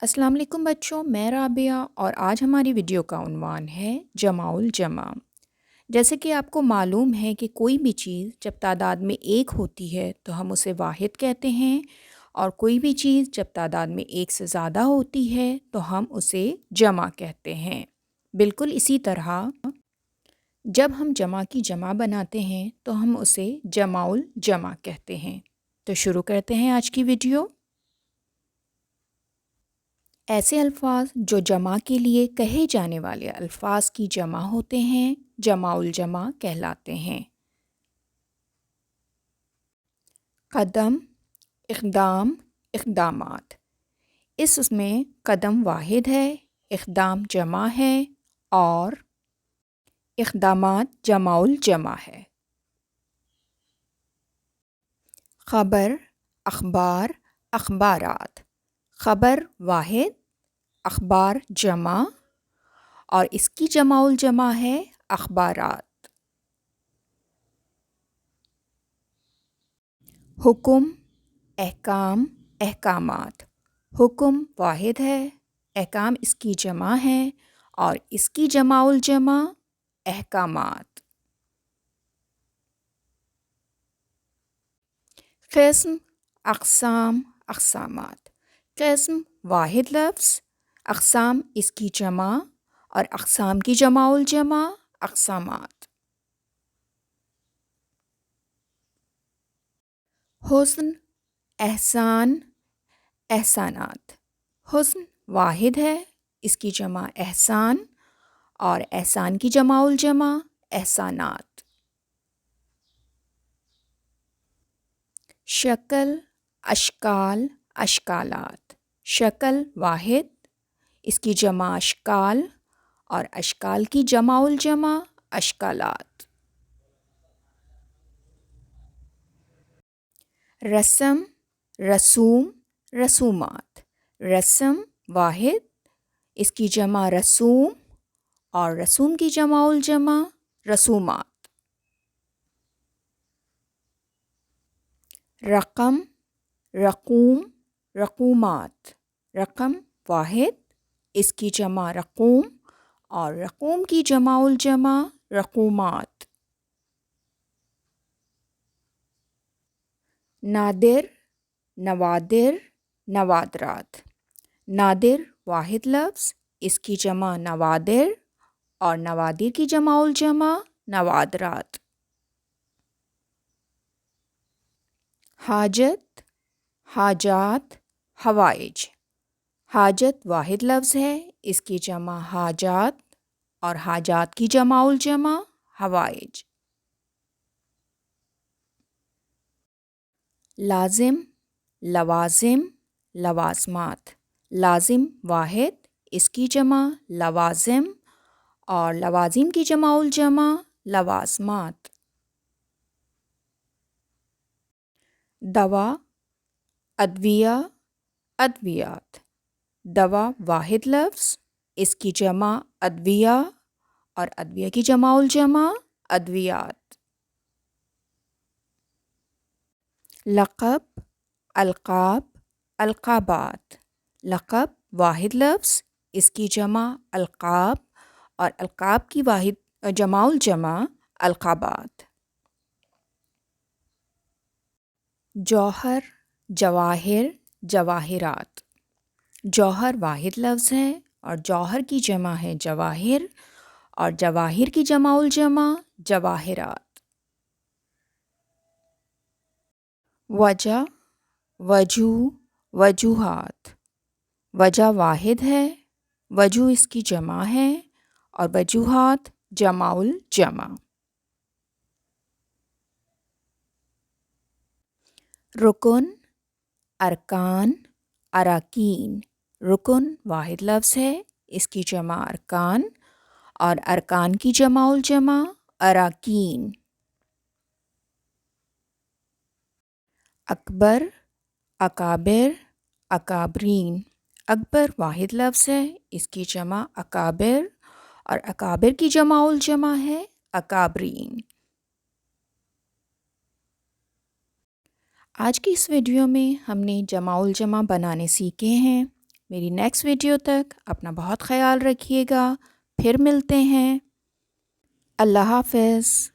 السلام علیکم بچوں، میں رابعہ اور آج ہماری ویڈیو کا عنوان ہے جمع الجمع۔ جیسے کہ آپ کو معلوم ہے کہ کوئی بھی چیز جب تعداد میں ایک ہوتی ہے تو ہم اسے واحد کہتے ہیں، اور کوئی بھی چیز جب تعداد میں ایک سے زیادہ ہوتی ہے تو ہم اسے جمع کہتے ہیں۔ بالکل اسی طرح جب ہم جمع کی جمع بناتے ہیں تو ہم اسے جمع الجمع کہتے ہیں۔ تو شروع کرتے ہیں آج کی ویڈیو۔ ایسے الفاظ جو جمع کے لیے کہے جانے والے الفاظ کی جمع ہوتے ہیں جمع الجمع کہلاتے ہیں۔ قدم، اقدام، اقدامات۔ اس میں قدم واحد ہے، اقدام جمع ہے اور اقدامات جمع الجمع ہے۔ خبر، اخبار، اخبارات۔ خبر واحد، اخبار جمع اور اس کی جمع الجمع ہے اخبارات۔ حکم، احکام، احکامات۔ حکم واحد ہے، احکام اس کی جمع ہے اور اس کی جمع الجمع احکامات۔ قسم، اقسام، اقسامات۔ قسم واحد لفظ، اقسام اس کی جمع اور اقسام کی جمع الجمع اقسامات۔ حسن، احسان، احسانات۔ حسن واحد ہے، اس کی جمع احسان اور احسان کی جمع الجمع احسانات۔ شکل، اشکال، اشکالات۔ شکل واحد، اس کی جمع اشکال اور اشکال کی جمع الجمع اشکالات۔ رسم، رسوم، رسومات۔ رسم واحد، اس کی جمع رسوم اور رسوم کی جمع الجمع رسومات۔ رقم، رقوم، رقومات۔ رقم واحد، اس کی جمع رقوم اور رقوم کی جمع الجمع رقومات۔ نادر، نوادر، نوادرات۔ نادر واحد لفظ، اس کی جمع نوادر اور نوادر کی جمع الجمع نوادرات۔ حاجت، حاجات، حوائج۔ حاجت واحد لفظ ہے، اس کی جمع حاجات اور حاجات کی جمع الجمع حوائج۔ لازم، لوازم، لوازمات۔ لازم واحد، اس کی جمع لوازم اور لوازم کی جمع الجمع لوازمات۔ دوا، ادویہ، ادویات۔ دوا واحد لفظ، اس کی جمع ادویہ اور ادویہ کی جمع الجمع ادویات۔ لقب، القاب، القابات۔ لقب واحد لفظ، اس کی جمع القاب اور القاب کی واحد جمع الجمع القابات۔ جوہر، جواہر، جواہرات۔ جوہر واحد لفظ ہے اور جوہر کی جمع ہے جواہر اور جواہر کی جمع الجمع جواہرات۔ وجہ، وجوہ، وجوہات۔ وجہ واحد ہے، وجوہ اس کی جمع ہے اور وجوہات جمع الجمع۔ رکن، ارکان، اراکین۔ رکن واحد لفظ ہے، اس کی جمع ارکان اور ارکان کی جمع الجمع اراکین۔ اکبر، اکابر، اکابرین۔ اکبر واحد لفظ ہے، اس کی جمع اکابر اور اکابر کی جمع الجمع ہے اکابرین۔ آج کی اس ویڈیو میں ہم نے جمع الجمع بنانے سیکھے ہیں۔ میری نیکسٹ ویڈیو تک اپنا بہت خیال رکھیے گا، پھر ملتے ہیں۔ اللہ حافظ۔